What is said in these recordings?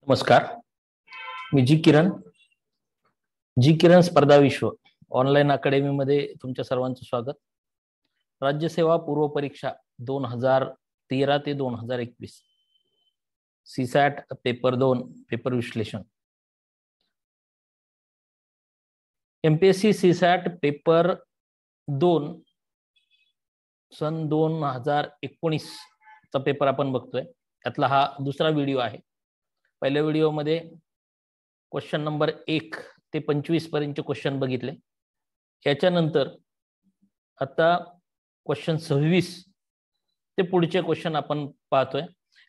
नमस्कार, मी जी किरण स्पर्धा विश्व ऑनलाईन अकॅडमीमध्ये तुमच्या सर्वांचं स्वागत. राज्यसेवा पूर्व परीक्षा 2013 ते 2021 सीसॅट पेपर 2 पेपर विश्लेषण. एमपीएससी सीसॅट पेपर 2 सन 2019 चा पेपर आपण बघतोय. त्यातला हा दुसरा व्हिडिओ आहे. पहिल्या व्हिडिओमध्ये क्वेश्चन नंबर 1 ते 25 पर्यंतचे क्वेश्चन बघितले. याच्यानंतर आता क्वेश्चन 26 ते पुढचे क्वेश्चन आपण पाहतोय.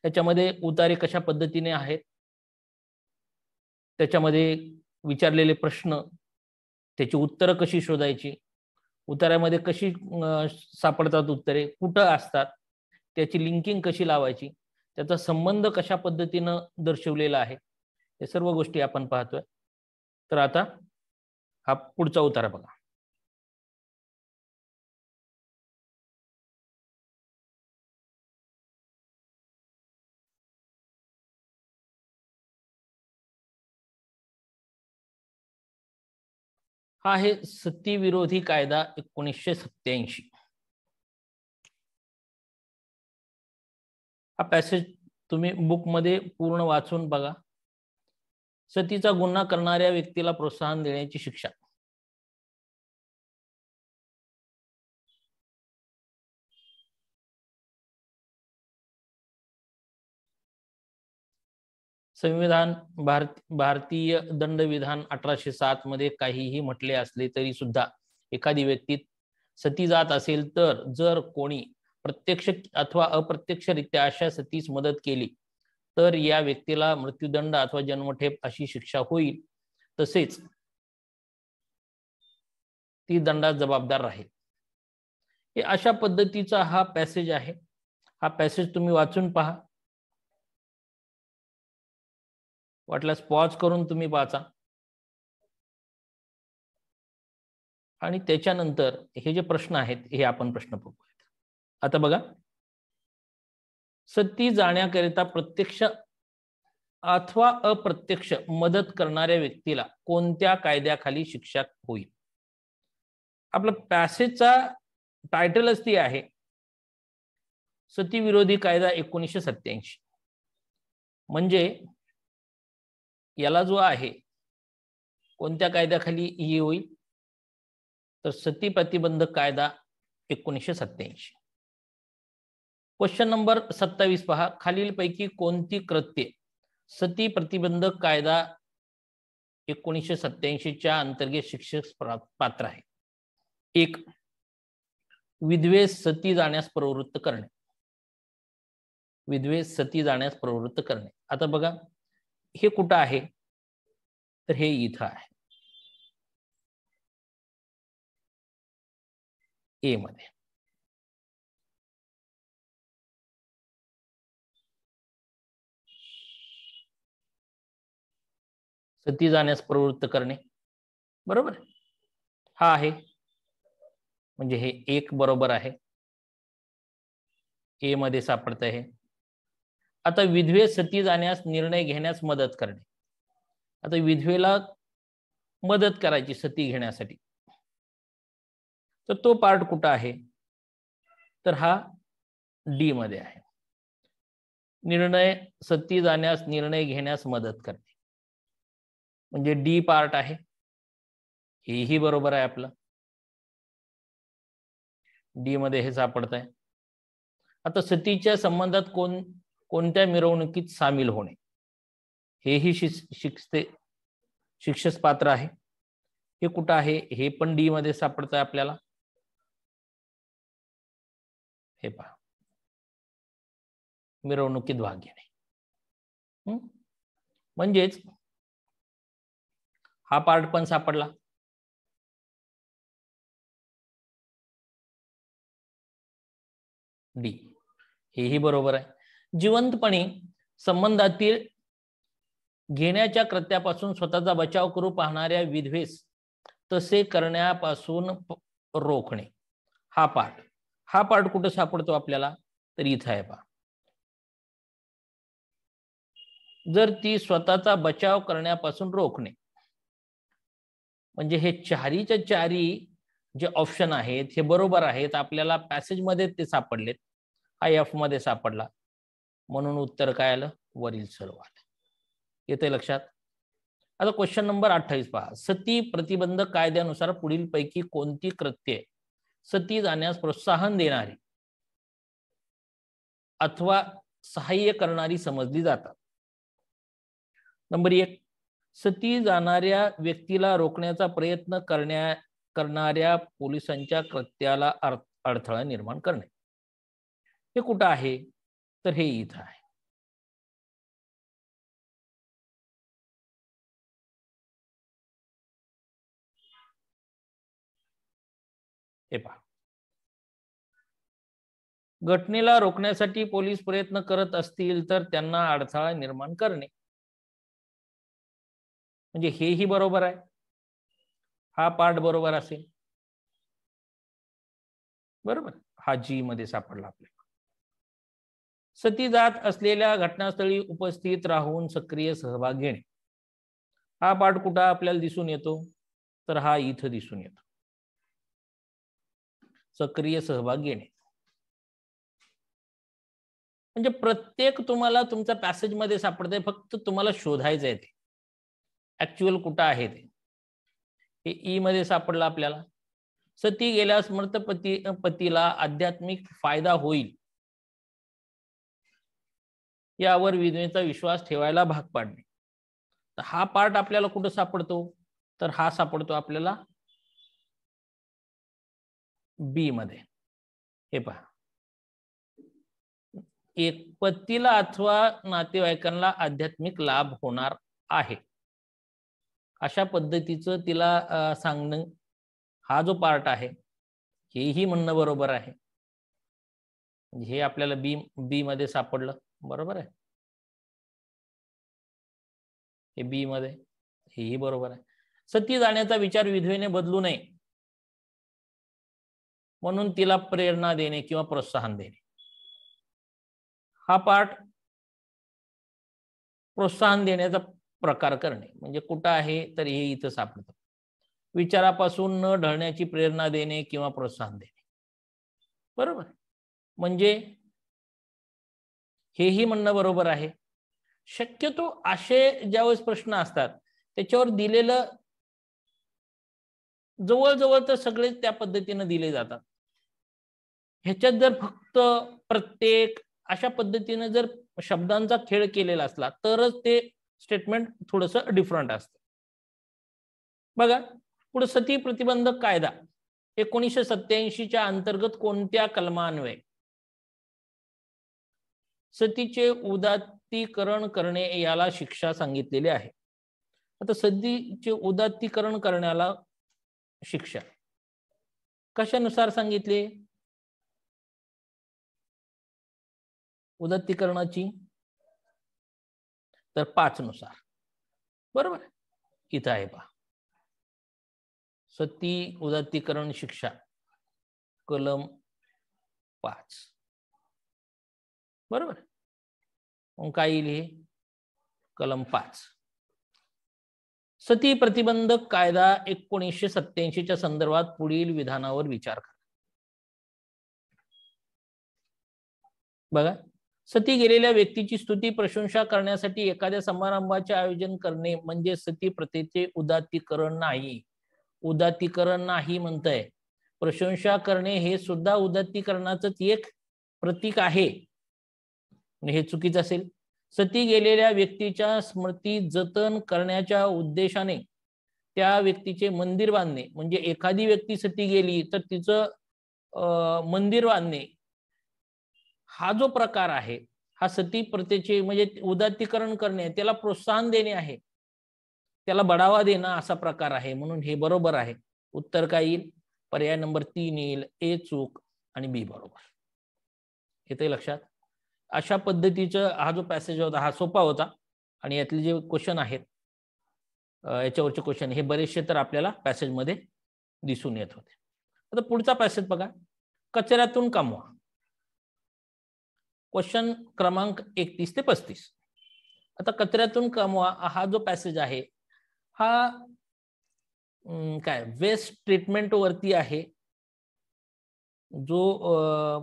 याच्यामध्ये उतारे कशा पद्धतीने आहेत, त्याच्यामध्ये विचारलेले प्रश्न, त्याची उत्तरं कशी शोधायची, उतार्यामध्ये कशी सापडतात उत्तरे, कुठं असतात, त्याची लिंकिंग कशी लावायची, त्याचा संबंध कशा पद्धतीनं दर्शवलेला आहे, हे सर्व गोष्टी आपण पाहतोय. तर आता हा पुढचा उतारा बघा. हा आहे सती विरोधी कायदा 1987. हा पॅसेज तुम्ही बुकमध्ये पूर्ण वाचून बघा. सतीचा गुन्हा करणाऱ्या व्यक्तीला प्रोत्साहन देण्याची शिक्षा. संविधान भारतीय दंडविधान 1807 मध्ये काहीही म्हटले असले तरी सुद्धा एखादी व्यक्ती सती जात असेल तर जर कोणी प्रत्यक्ष अथवा अप्रत्यक्षरित्या अशा सतीस मदत केली तर या व्यक्तीला मृत्यूदंड अथवा जन्मठेप अशी शिक्षा होईल. तसेच ती दंडास जबाबदार राहील. हे अशा पद्धतीचा हा पॅसेज आहे. हा पॅसेज तुम्ही वाचून पहा. वाटल्यास पॉज करून तुम्ही वाचा. आणि त्याच्यानंतर हे जे प्रश्न आहेत हे आपण प्रश्न बघूयात. आता बघा, सती जाण्याकरिता प्रत्यक्ष अथवा अप्रत्यक्ष मदत करणाऱ्या व्यक्तीला कोणत्या कायद्याखाली शिक्षा होईल. आपला पॅसेजचा टायटलच ती आहे सती विरोधी कायदा 1987. म्हणजे याला जो आहे कोणत्या कायद्याखाली ही होईल तर सती प्रतिबंधक कायदा 1987. क्वेश्चन नंबर 27 पहा. खालीलपैकी कोणती कृत्ये सती प्रतिबंधक कायदा 1987 अंतर्गत शिक्षेस पात्र आहे. 1. विधवेस सती जाण्यास प्रवृत्त करणे. विधवेस सती जाण्यास प्रवृत्त करणे. आता बघा, हे कुठं आहे तर हे इथं आहे, ए मध्ये. सती जाण्यास प्रवृत्त करणे, बरोबर. हा आहे, म्हणजे हे 1 बरोबर आहे, ए मध्ये सापडत आहे. आता विधवेस सती जाण्यास निर्णय घेण्यास मदत करणे. आता विधवेला मदत करायची सती घेण्यासाठी, तर तो पार्ट कुठं आहे तर हा डी मध्ये आहे. निर्णय सती जाण्यास निर्णय घेण्यास मदत करणे म्हणजे डी पार्ट आहे. हेही बरोबर आहे आपलं, डी मध्ये हे सापडत आहे. आता सतीच्या संबंधात कोणत्या मिरवणुकीत सामील होणे हेही शिक्षेस पात्र आहे. हे कुठं आहे हे पण डी मध्ये सापडत आहे आपल्याला. हे पहा, मिरवणुकीत भाग घेणे. म्हणजेच हा पार्ट पण सापडला. डी हेही बरोबर आहे. जिवंतपणे संबंधातील घेण्याच्या कृत्यापासून स्वतःचा बचाव करू पाहणाऱ्या विधवेस तसे करण्यापासून रोखणे. हा पार्ट कुठे सापडतो आपल्याला तर इथं आहे पहा. जर ती स्वतःचा बचाव करण्यापासून रोखणे, म्हणजे हे चारीच्या चारी जे ऑप्शन आहेत हे बरोबर आहेत, आपल्याला पॅसेजमध्ये ते सापडलेत, हा एफ मध्ये सापडला, म्हणून उत्तर काय आलं, वरील सर्व आलं. येते लक्षात. आता क्वेश्चन नंबर 28 पहा. सती प्रतिबंध कायद्यानुसार पुढील पैकी कोणती कृत्ये सती जाण्यास प्रोत्साहन देणारी अथवा सहाय्य करणारी समजली जातात. नंबर 1, सती जाणाऱ्या व्यक्तीला रोखण्याचा प्रयत्न करणाऱ्या पोलिसांच्या कृत्याला अडथळा निर्माण करणे. हे कुठं आहे, तर हे इथं आहे. हे पहा, घटनेला रोखण्यासाठी पोलीस प्रयत्न करत असतील तर त्यांना अडथळा निर्माण करणे, म्हणजे हेही बरोबर आहे, हा पार्ट बरोबर असेल. बरोबर, हा जी मध्ये सापडला आपल्याला. सती जात असलेल्या घटनास्थळी उपस्थित राहून सक्रिय सहभाग घेणे, हा पार्ट कुठं आपल्याला दिसून येतो, तर हा इथं दिसून येतो, सक्रिय सहभाग घेणे. म्हणजे प्रत्येक तुम्हाला तुमच्या पॅसेज मध्ये सापडतंय, फक्त तुम्हाला शोधायचं आहे ते ऍक्च्युअल कुठं आहे ते. हे ई मध्ये सापडलं आपल्याला. सती गेल्यास मृत पतीला आध्यात्मिक फायदा होईल यावर विधवेचा विश्वास ठेवायला भाग पाडणे, तर हा पार्ट आपल्याला कुठं सापडतो, तर हा सापडतो आपल्याला बी मध्ये. हे पहा, एक पतीला अथवा नातेवाईकांना आध्यात्मिक लाभ होणार आहे अशा पद्धतीचं तिला सांगणं, हा जो पार्ट आहे हेही म्हणणं बरोबर आहे. हे आपल्याला बी मध्ये सापडलं, बरोबर आहे. हे बी मध्ये, हेही बरोबर आहे. सती जाण्याचा विचार विधवेने बदलू नये म्हणून तिला प्रेरणा देणे किंवा प्रोत्साहन देणे, हा पार्ट प्रोत्साहन देण्याचा प्रकार करणे, म्हणजे कुठं आहे, तर हे इथं सापडतं. विचारापासून न ढळण्याची प्रेरणा देणे किंवा प्रोत्साहन देणे, बरोबर, म्हणजे हेही म्हणणं बरोबर आहे. शक्यतो असे ज्यावेळेस प्रश्न असतात त्याच्यावर दिलेलं जवळजवळ तर सगळेच त्या पद्धतीनं दिले जातात. ह्याच्यात जर फक्त प्रत्येक अशा पद्धतीनं जर शब्दांचा खेळ केलेला असला तरच ते स्टेटमेंट थोडंसं डिफरंट असतं. बघा पुढे, सती प्रतिबंधक कायदा 1987च्या अंतर्गत कोणत्या कलमान्वये सतीचे उदात्तीकरण करणे याला शिक्षा सांगितलेली आहे. आता सतीचे उदात्तीकरण करण्याला शिक्षा कशानुसार सांगितले, उदात्तीकरणाची, तर 5 नुसार, बरोबर. इथं आहे पहा, सती उदात्तीकरण शिक्षा कलम 5, बरोबर. मग काय येईल हे, कलम 5 सती प्रतिबंधक कायदा 1987च्या संदर्भात पुढील विधानावर विचार करा. बघा, सती गेलेल्या व्यक्तीची स्तुती प्रशंसा करण्यासाठी एखाद्या समारंभाचे आयोजन करणे म्हणजे सती प्रथेचे उदात्तीकरण नाही. उदात्तीकरण नाही म्हणतंय, प्रशंसा करणे हे सुद्धा उदात्तीकरणाचंच एक प्रतीक आहे, हे चुकीचं असेल. सती गेलेल्या व्यक्तीच्या स्मृती जतन करण्याच्या उद्देशाने त्या व्यक्तीचे मंदिर बांधणे, म्हणजे एखादी व्यक्ती सती गेली तर तिचं मंदिर बांधणे, हा जो प्रकार आहे हा सती प्रथेचे म्हणजे उदात्तीकरण करणे, त्याला प्रोत्साहन देणे आहे, त्याला बढावा देणं असा प्रकार आहे, म्हणून हे बरोबर आहे. उत्तर काय येईल, पर्याय नंबर 3 येईल, ए चूक आणि बी बरोबर. येते लक्षात. अशा पद्धतीचं हा जो पॅसेज होता हा सोपा होता, आणि यातले जे क्वेश्चन आहेत याच्यावरचे क्वेश्चन हे बरेचसे तर आपल्याला पॅसेजमध्ये दिसून येत होते. आता पुढचा पॅसेज बघा, कचऱ्यातून कमवा. क्वेश्चन क्रमांक 31 ते 35. आता कचऱ्यातून कमवा हा जो पॅसेज आहे हा काय वेस्ट ट्रीटमेंट वरती आहे, जो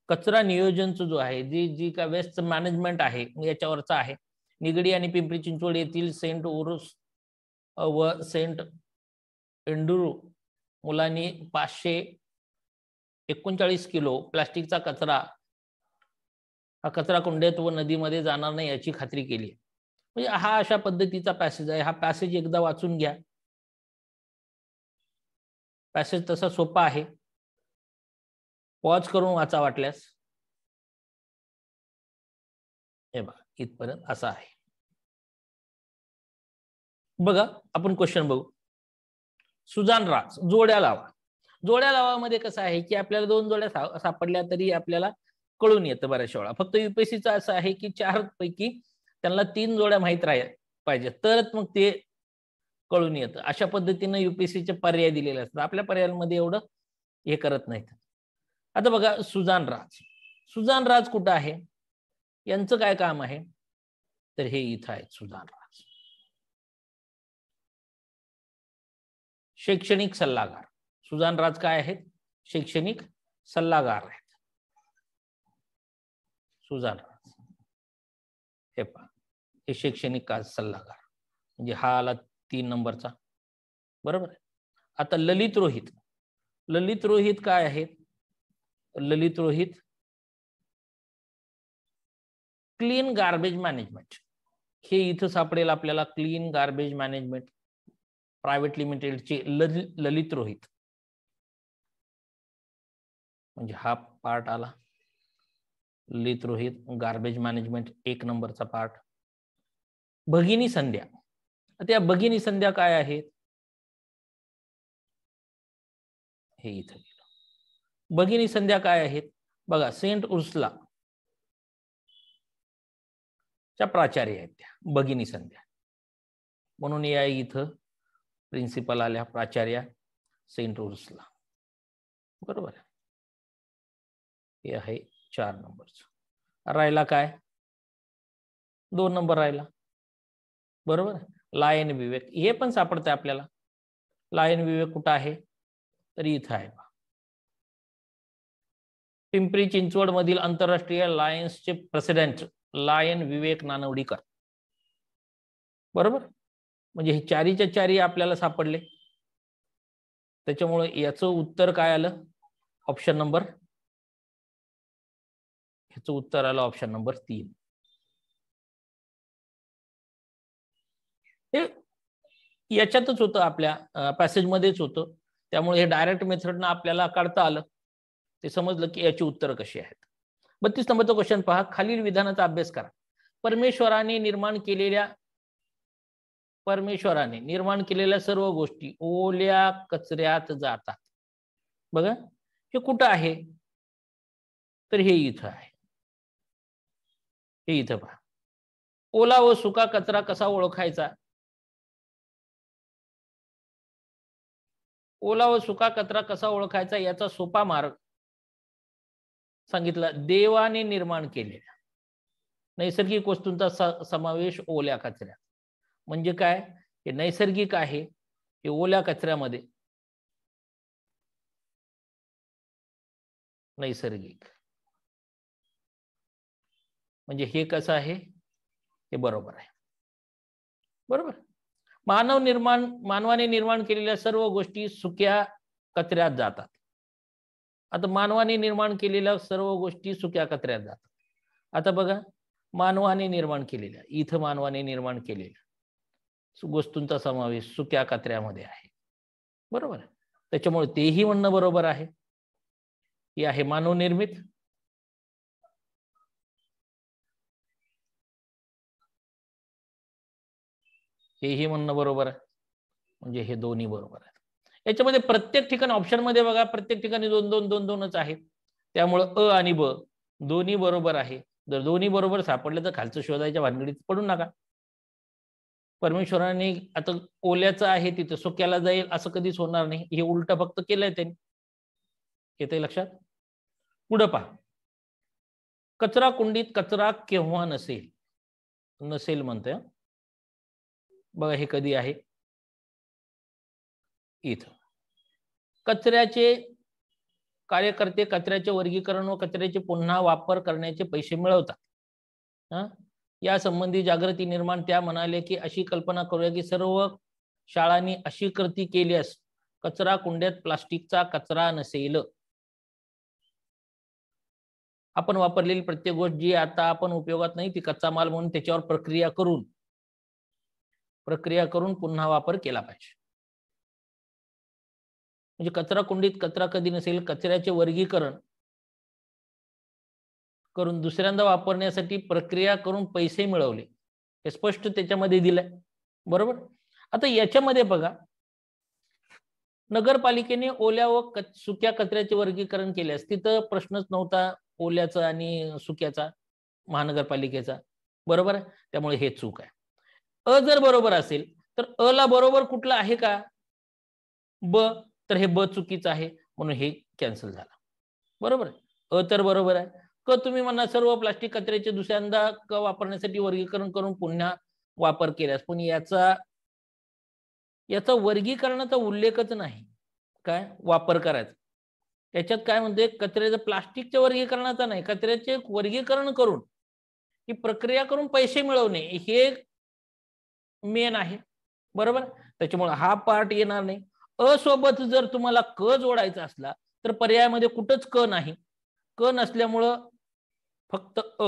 कचरा नियोजनचं जो आहे, जी का वेस्ट मॅनेजमेंट आहे याच्यावरचा आहे. निगडी आणि पिंपरी चिंचवड येथील सेंट ओरोस व सेंट एंड्रू मुलांनी 539 किलो प्लास्टिकचा कचरा हा कचरा कुंड्यात व नदीमध्ये जाणार नाही याची खात्री केली. म्हणजे हा अशा पद्धतीचा पॅसेज आहे. हा पॅसेज एकदा वाचून घ्या. पॅसेज तसा सोपा आहे, पॉज करून वाचा वाटल्यास. हे बघा इथपर्यंत असा आहे. बघा आपण क्वेश्चन बघू. सुजान राज, जोड्या लावा. जोड्या लावामध्ये कसं आहे की आपल्याला 2 जोड्या सापडल्या तरी आपल्याला कळून येतं बऱ्याचशा वेळा. फक्त युपीएससीचं असं आहे की 4 पैकी त्यांना 3 जोड्या माहीत पाहिजे तरच मग ते कळून येतं. अशा पद्धतीने युपीएससीचे पर्याय दिलेले असतात. आपल्या पर्यायांमध्ये एवढं हे करत नाहीत. आता बघा सुजान राज. सुजान राज कुठं आहे, यांचं काय काम आहे, तर हे इथं आहे सुजान राज. शैक्षणिक सल्लागार. सुजान राज काय आहेत, शैक्षणिक सल्लागार आहेत सुजान राज. हे पहा, हे शैक्षणिक सल्लागार म्हणजे हा आला 3 नंबरचा, बरोबर आहे. आता ललित रोहित. ललित रोहित काय आहेत, ललित रोहित क्लीन गार्बेज मॅनेजमेंट. हे इथं सापडेल आपल्याला, क्लीन गार्बेज मॅनेजमेंट प्रायव्हेट लिमिटेडचे ललित रोहित. म्हणजे हा पार्ट आला ललित रोहित गार्बेज मॅनेजमेंट, 1 नंबरचा पार्ट. भगिनी संध्या. आता या भगिनी संध्या काय आहेत, हे इथं गेलं. भगिनी संध्या काय आहेत बघा, सेंट उर्सला च्या प्राचार्य आहेत त्या भगिनी संध्या. म्हणून या इथं प्रिन्सिपल आल्या, प्राचार्य सेंट उर्सला, बरोबर. हे आहे 4 नंबरचं. राहिला काय, 2 नंबर राहिला, बरोबर. लायन विवेक हे पण सापडतंय आपल्याला. लायन विवेक कुठं आहे, तर इथं आहे. पिंपरी चिंचवड मधील आंतरराष्ट्रीय लायन्सचे प्रेसिडेंट लायन विवेक नानवडीकर, बरोबर. म्हणजे हे 4च्या 4 आपल्याला सापडले. त्याच्यामुळे याचं उत्तर काय आलं, ऑप्शन नंबर, ह्याचं उत्तर आलं ऑप्शन नंबर 3. हे याच्यातच होतं, आपल्या पॅसेजमध्येच होतं. त्यामुळे हे डायरेक्ट मेथडनं आपल्याला काढता आलं. ते समजलं की याची उत्तरं कशी आहेत. 32 नंबरचा क्वेश्चन पहा. खालील विधानाचा अभ्यास करा. परमेश्वराने निर्माण केलेल्या सर्व गोष्टी ओल्या कचऱ्यात जातात. बघा हे कुठं आहे, तर हे इथं आहे. हे इथं पहा. ओला व सुका कचरा कसा ओळखायचा. ओला व सुका कचरा कसा ओळखायचा याचा सोपा मार्ग सांगितला. देवाने निर्माण केलेल्या नैसर्गिक वस्तूंचा समावेश ओल्या कचऱ्यात. म्हणजे काय, हे नैसर्गिक आहे, हे ओल्या कचऱ्यामध्ये नैसर्गिक. म्हणजे हे कसं आहे, हे बरोबर आहे, बरोबर. मानवाने निर्माण केलेल्या सर्व गोष्टी सुक्या कचऱ्यात जातात. आता मानवाने निर्माण केलेल्या सर्व गोष्टी सुक्या कचऱ्यात जातात. आता बघा, मानवाने निर्माण केलेल्या, इथं मानवाने निर्माण केलेल्या वस्तूंचा समावेश सुक्या कचऱ्यामध्ये आहे, बरोबर. त्याच्यामुळे तेही म्हणणं बरोबर आहे. हे आहे मानवनिर्मित. हेही म्हणणं बरोबर आहे. म्हणजे हे दोन्ही बरोबर आहेत. याच्यामध्ये प्रत्येक ठिकाणी ऑप्शन मध्ये बघा, प्रत्येक ठिकाणी 2-2-2-2च आहेत. त्यामुळे अ आणि ब दोन्ही बरोबर आहे. जर दोन्ही बरोबर सापडले तर खालचं शोधायच्या भानगडीत पडू नका. परमेश्वराने आता ओल्याचं आहे तिथं सुक्याला जाईल असं कधीच होणार नाही. हे उलट फक्त केलंय त्यांनी. येते लक्षात. पुढे पहा. कचरा कुंडीत कचरा केव्हा नसेल. नसेल म्हणतोय. बघा हे कधी आहे, इथं. कचऱ्याचे कार्यकर्ते कचऱ्याचे वर्गीकरण व कचऱ्याचे पुन्हा वापर करण्याचे पैसे मिळवतात. या संबंधी जागृती निर्माण त्या म्हणाले की अशी कल्पना करूया की सर्व शाळांनी अशी कृती केल्यास कचरा कुंड्यात प्लास्टिकचा कचरा नसेल. आपण वापरलेली प्रत्येक गोष्ट जी आता आपण उपयोगात नाही ती कच्चा माल म्हणून त्याच्यावर प्रक्रिया करून पुन्हा वापर केला पाहिजे. म्हणजे कचरा कुंडीत कचरा कधी नसेल, कचऱ्याचे वर्गीकरण करून दुसऱ्यांदा वापरण्यासाठी प्रक्रिया करून पैसे मिळवले, हे स्पष्ट त्याच्यामध्ये दिलंय. बरोबर. आता याच्यामध्ये बघा, नगरपालिकेने ओल्या व सुक्या कचऱ्याचे वर्गीकरण केल्यास तिथं प्रश्नच नव्हता ओल्याचा आणि सुक्याचा महानगरपालिकेचा. बरोबर आहे. त्यामुळे हे चूक आहे. अ जर बरोबर असेल तर अ ला बरोबर कुठलं आहे का, ब, तर हे ब चुकीचं आहे म्हणून हे कॅन्सल झालं. बरोबर आहे. अ तर बरोबर आहे. क तुम्ही म्हणा सर्व प्लास्टिक कचऱ्याचे दुसऱ्यांदा वापरण्यासाठी वर्गीकरण करून पुन्हा वापर केल्यास, पण याचा वर्गीकरणाचा उल्लेखच नाही. काय वापर करायचा याच्यात काय म्हणते, कचऱ्याचं प्लास्टिकच्या वर्गीकरणाचा नाही, कचऱ्याचे वर्गीकरण करून ही प्रक्रिया करून पैसे मिळवणे हे मेन आहे. बरोबर. त्याच्यामुळे हा पार्ट येणार नाही. अ सोबत जर तुम्हाला क जोडायचा असला तर पर्यायामध्ये कुठंच क नाही. क नसल्यामुळं फक्त अ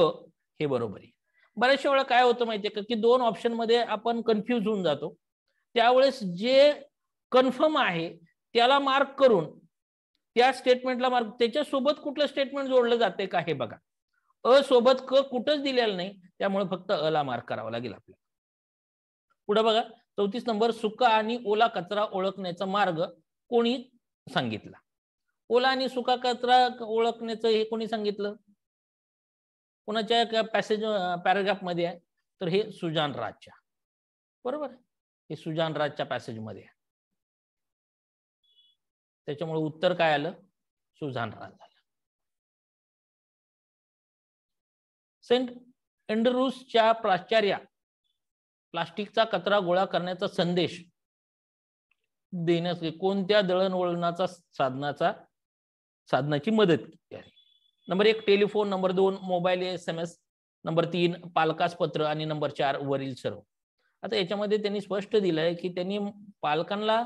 हे बरोबर आहे. बऱ्याचशा वेळा काय होतं माहितीये का की दोन ऑप्शन मध्ये आपण कन्फ्यूज होऊन जातो. त्यावेळेस जे कन्फर्म आहे त्याला मार्क करून त्या स्टेटमेंटला मार्क, त्याच्यासोबत कुठलं स्टेटमेंट जोडलं जाते का हे बघा. अ सोबत क कुठंच दिलेलं नाही, त्यामुळे फक्त अ ला मार्क करावा लागेल आपल्याला. पुढे बघा 34 नंबर, सुका आणि ओला कचरा ओळखण्याचा मार्ग कोणी सांगितला. ओला आणि सुका कचरा ओळखण्याचं हे कोणी सांगितलं, कोणाच्या पॅराग्राफ मध्ये आहे, तर हे सुजान राजच्या. बरोबर. हे सुजान राजच्या पॅसेज मध्ये आहे. त्याच्यामुळे उत्तर काय आलं, सुजान राज झालं. सेंट अँड्रूजच्या प्राचार्या प्लास्टिकचा कचरा गोळा करण्याचा संदेश देण्यास कोणत्या दळणवळणाचा साधनाची मदत केली आहे. Number 1 telephone, number 2 mobile SMS, number 3 पालकास पत्र आणि नंबर 4 वरील सर्व. आता याच्यामध्ये त्यांनी स्पष्ट दिलंय की त्यांनी पालकांना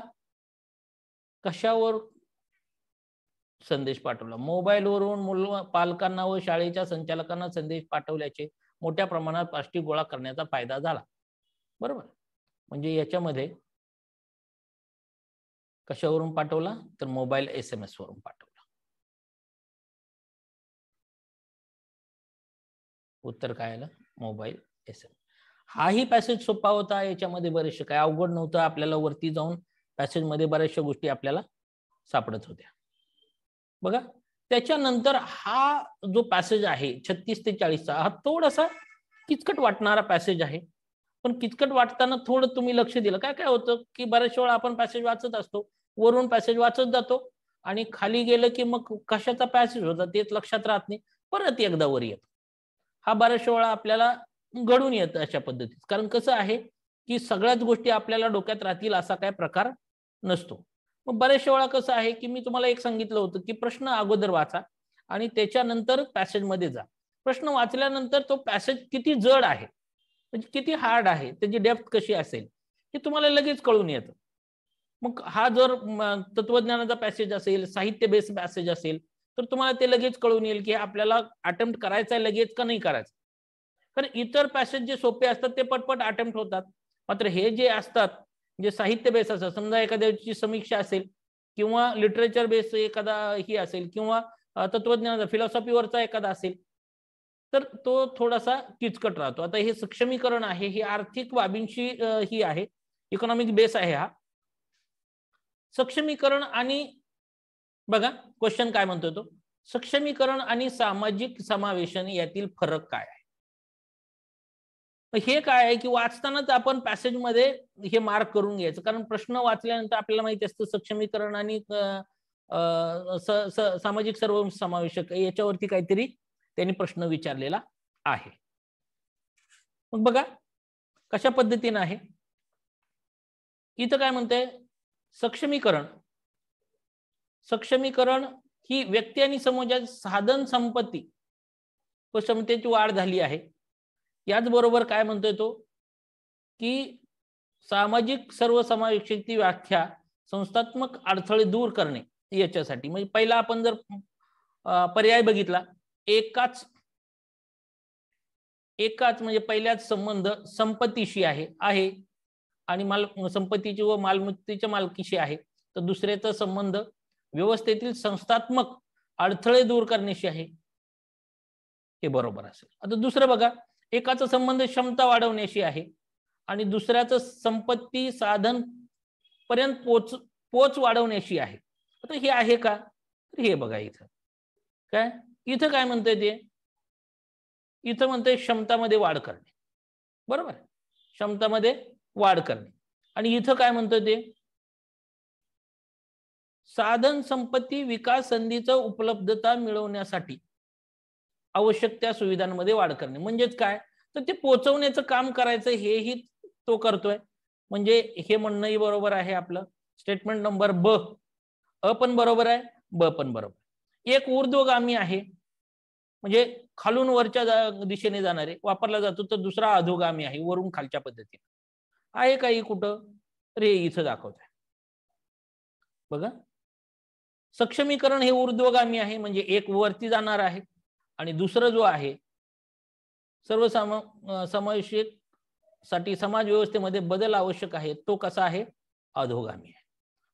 कशावर संदेश पाठवला. मोबाईलवरून पालकांना व शाळेच्या संचालकांना संदेश पाठवल्याचे मोठ्या प्रमाणात प्लास्टिक गोळा करण्याचा फायदा झाला. बरोबर. म्हणजे याच्यामध्ये कशावरून पाठवला, तर मोबाईल SMS वरून पाठवला. उत्तर काय आलं, मोबाईल SMS. हाही पॅसेज सोपा होता. याच्यामध्ये बरेचसे काय अवघड नव्हतं. आपल्याला वरती जाऊन पॅसेज मध्ये बऱ्याचशा गोष्टी आपल्याला सापडत होत्या. बघा त्याच्यानंतर हा जो पॅसेज आहे 36 ते 40चा, हा थोडासा किचकट वाटणारा पॅसेज आहे. पण किचकट वाटताना थोडं तुम्ही लक्ष दिलं, काय काय होतं की बऱ्याच वेळा आपण पॅसेज वाचत असतो, वरून पॅसेज वाचत जातो आणि खाली गेलं की मग कशाचा पॅसेज होता तेच लक्षात राहत नाही, परत एकदा वर येतो. हा बऱ्याचशा वेळा आपल्याला घडून येतं अशा पद्धतीत. कारण कसं आहे की सगळ्याच गोष्टी आपल्याला डोक्यात राहतील असा काय प्रकार नसतो. मग बऱ्याचशा वेळा कसं आहे की मी तुम्हाला एक सांगितलं होतं की प्रश्न अगोदर वाचा आणि त्याच्यानंतर पॅसेज मध्ये जा. प्रश्न वाचल्यानंतर तो पॅसेज किती जड आहे, म्हणजे किती हार्ड आहे, त्याची डेप्थ कशी असेल हे तुम्हाला लगेच कळून येतं. मग हा जर तत्वज्ञानाचा पॅसेज असेल, साहित्य बेस पॅसेज असेल, तर तुम्हाला ते लगेच कळून येईल की आपल्याला अटेम्प्ट करायचा आहे लगेच का नाही करायचं. कारण इतर पॅसेज जे सोपे असतात ते पटपट अटेम्प्ट होतात. मात्र हे जे असतात जे साहित्य बेस असतात, समजा एखाद्याची समीक्षा असेल किंवा लिटरेचर बेस एखादा ही असेल किंवा तत्वज्ञानाचा फिलॉसॉफीवरचा एखादा असेल, तर तो थोडासा किचकट राहतो. आता हे सक्षमीकरण आहे, ही आर्थिक बाबींची ही आहे, इकॉनॉमिक बेस आहे हा. सक्षमीकरण आणि बघा क्वेश्चन काय म्हणतोय तो, सक्षमीकरण आणि सामाजिक समावेशन यातील फरक काय आहे. हे काय आहे की वाचतानाच आपण पॅसेज मध्ये हे मार्क करून घ्यायचं, कारण प्रश्न वाचल्यानंतर आपल्याला माहिती असतं सक्षमीकरण आणि सामाजिक सर्व समावेशक याच्यावरती काहीतरी त्यांनी प्रश्न विचारलेला आहे. मग बघा कशा पद्धतीने आहे इथं काय म्हणते सक्षमीकरण सक्षमीकरण ही व्यक्ती आणि समाजात साधन संपत्ती व क्षमतेची वाढ झाली आहे याचबरोबर काय म्हणतोय तो की सामाजिक सर्वसमावेशकची व्याख्या संस्थात्मक अडथळे दूर करणे याच्यासाठी म्हणजे पहिला आपण जर पर्याय बघितला एकाच म्हणजे पहिल्याच संबंध संपत्तीशी आहे आणि संपत्तीची व मालमत्तेच्या मालकीशी आहे तर दुसऱ्याचा संबंध व्यवस्थेतील संस्थात्मक अडथळे दूर करण्याशी आहे हे बरोबर असेल आता दुसरं बघा एकाचा संबंध क्षमता वाढवण्याशी आहे आणि दुसऱ्याचं संपत्ती साधन पर्यंत पोच वाढवण्याशी आहे आता हे आहे का तर हे बघा इथं काय म्हणतंय ते इथं म्हणतंय क्षमतामध्ये वाढ करणे बरोबर क्षमतामध्ये वाढ करणे आणि इथं काय म्हणतोय ते साधन संपत्ती विकास संधीचा उपलब्धता मिळवण्यासाठी आवश्यक त्या सुविधांमध्ये वाढ करणे म्हणजेच काय तर ते पोहोचवण्याचं काम करायचं हेही तो करतोय म्हणजे हे म्हणणंही बरोबर आहे आपलं स्टेटमेंट नंबर ब अ पण बरोबर आहे ब पण बरोबर एक ऊर्ध्वगामी आहे म्हणजे खालून वरच्या दिशेने जाणारे वापरला जातो तर दुसरा अधोगामी आहे वरून खालच्या पद्धतीने आहे काही कुठं तर हे इथं दाखवत आहे बघा सक्षमीकरण हे ऊर्ध्वगामी आहे म्हणजे एक वरती जाणार आहे आणि दुसरं जो आहे समावेशक साठी समाज व्यवस्थेमध्ये बदल आवश्यक आहे तो कसा आहे अधोगामी आहे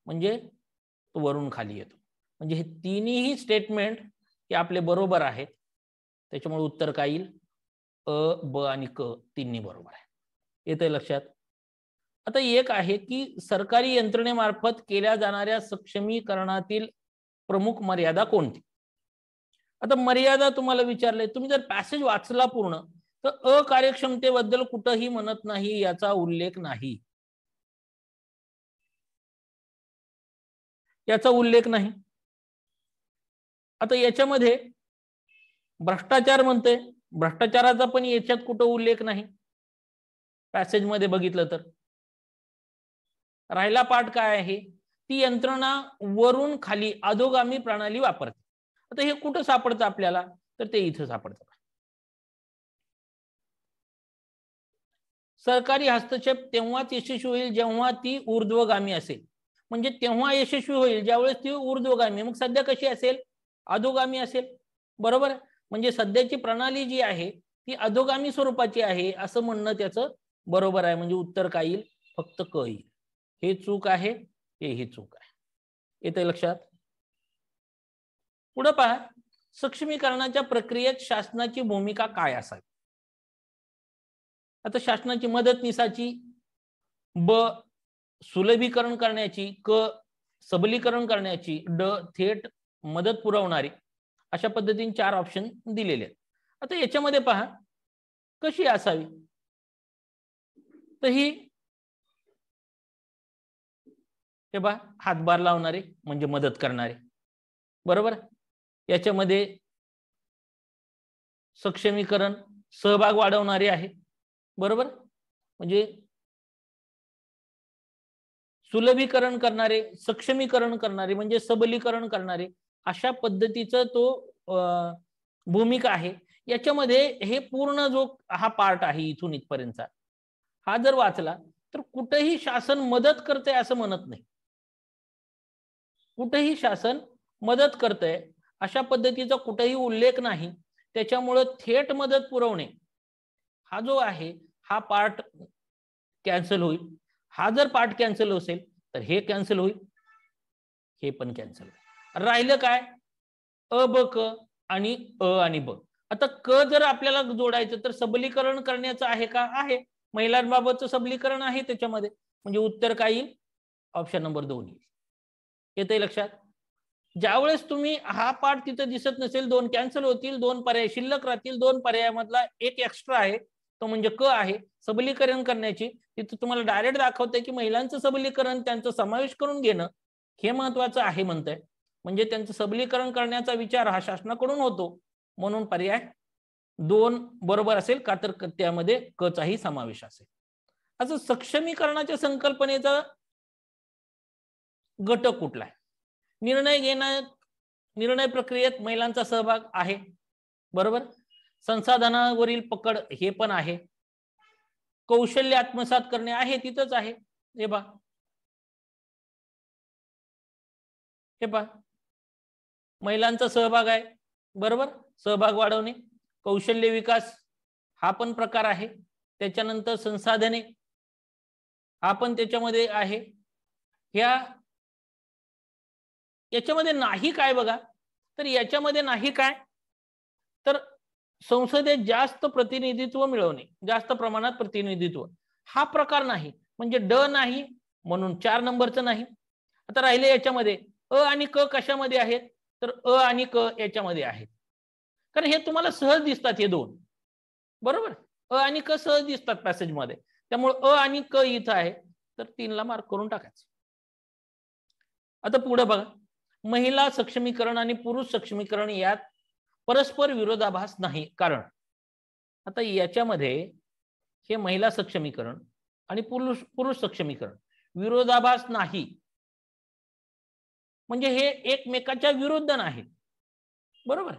म्हणजे तो वरून खाली येतो म्हणजे हे तिन्ही स्टेटमेंट हे आपले बरोबर आहेत त्याच्यामुळे उत्तर काय येईल अ ब आणि क तिन्ही बरोबर आहे येतंय लक्षात आता एक आहे की सरकारी यंत्रणेमार्फत केल्या जाणाऱ्या सक्षमीकरणातील प्रमुख मर्यादा कोणती आता मर्यादा तुम्हाला विचारले तुम्ही जर पॅसेज वाचला पूर्ण तर अकार्यक्षमतेबद्दल कुठंही म्हणत नाही याचा उल्लेख नाही आता याच्यामध्ये भ्रष्टाचार म्हणते भ्रष्टाचाराचा पण याच्यात कुठं उल्लेख नाही पॅसेज मध्ये बघितलं तर राहिला पाठ काय आहे ती यंत्रणा वरून खाली अधोगामी प्रणाली वापरते आता हे कुठं सापडतं आपल्याला तर ते इथं सापडतं सरकारी हस्तक्षेप तेव्हाच यशस्वी होईल जेव्हा ती ऊर्ध्वगामी असेल म्हणजे तेव्हा यशस्वी होईल ज्यावेळेस ती ऊर्ध्वगामी मग सध्या कशी असेल अधोगामी असेल बरोबर म्हणजे सध्याची प्रणाली जी आहे ती अधोगामी स्वरूपाची आहे असं म्हणणं त्याचं बरोबर आहे म्हणजे उत्तर काय येईल फक्त क येईल हे चूक आहे हे चूक आहे येते लक्षात पुढे पहा सक्षमीकरणाच्या प्रक्रियेत शासनाची भूमिका काय असावी आता शासनाची मदतनीसाची ब सुलभीकरण करण्याची क सबलीकरण करण्याची ड थेट मदत पुरवणारी अशा पद्धतीने 4 ऑप्शन दिलेले आहेत आता याच्यामध्ये पहा कशी असावी तर ही हे पहा हातभार लावणारे म्हणजे मदत करणारे बरोबर याच्यामध्ये सक्षमीकरण सहभाग वाढवणारे आहे बरोबर म्हणजे सुलभीकरण करणारे सक्षमीकरण करणारे म्हणजे सबलीकरण करणारे अशा पद्धतीचा तो भूमिका आहे याच्यामध्ये हे पूर्ण जो हा पार्ट आहे इथून इथपर्यंतचा हा जर वाचला तर कुठेही शासन मदत करते असं म्हणत नाही कुठेही शासन मदत करते अशा पद्धतीचा कुठेही उल्लेख नाही त्याच्यामुळे थेट मदत पुरवणे हा जो आहे हा पार्ट कॅन्सल होईल हा जर पार्ट कॅन्सल असेल तर हे कॅन्सल होईल हे पण कॅन्सल होईल राहिलं काय अ ब क आणि अ आणि ब आता क जर आपल्याला जोडायचं तर सबलीकरण करण्याचं आहे का आहे महिलांबाबतचं सबलीकरण आहे त्याच्यामध्ये म्हणजे उत्तर काय येईल ऑप्शन नंबर 2 येईल येतंय लक्षात ज्यावेळेस तुम्ही हा पार्ट तिथं दिसत नसेल 2 कॅन्सल होतील 2 पर्याय शिल्लक राहतील 2 पर्यायामधला एक एक्स्ट्रा आहे तो म्हणजे क आहे सबलीकरण करण्याची तिथं तुम्हाला डायरेक्ट दाखवतंय की महिलांचं सबलीकरण त्यांचा समावेश करून घेणं हे महत्वाचं आहे म्हणतंय म्हणजे त्यांचं सबलीकरण करण्याचा विचार हा शासनाकडून होतो म्हणून पर्याय 2 बरोबर असेल का तर त्यामध्ये क चाही समावेश असेल असं सक्षमीकरणाच्या संकल्पनेचा घटक कुठला आहे? निर्णय प्रक्रियेत महिलांचा सहभाग आहे, बरोबर. संसाधनावरील पकड हे पण आहे. कौशल्य आत्मसात करणे आहे, तिथंच आहे. हे पहा महिलांचा सहभाग आहे, बरोबर. सहभाग वाढवणे, कौशल्य विकास हा पण प्रकार आहे. त्याच्यानंतर संसाधने हा पण त्याच्यामध्ये आहे. याच्यामध्ये नाही काय बघा, तर याच्यामध्ये नाही काय, तर संसदेत जास्त प्रतिनिधित्व मिळवणे, जास्त प्रमाणात प्रतिनिधित्व हा प्रकार नाही. म्हणजे ड नाही म्हणून 4 नंबरचं नाही. आता राहिले याच्यामध्ये अ आणि क कशामध्ये आहेत, तर अ आणि क याच्यामध्ये आहेत. कारण हे तुम्हाला सहज दिसतात हे दोन, बरोबर. अ आणि क सहज दिसतात पॅसेज मध्ये, त्यामुळे अ आणि क इथं आहे, तर 3ला मार्क करून टाकायचं. आता पुढे बघा, महिला सक्षमीकरण आणि पुरुष सक्षमीकरण यात परस्पर विरोधाभास नाही. कारण आता याच्यामध्ये हे महिला सक्षमीकरण आणि पुरुष सक्षमीकरण विरोधाभास नाही, म्हणजे हे एकमेकाच्या विरुद्ध नाही, बरोबर.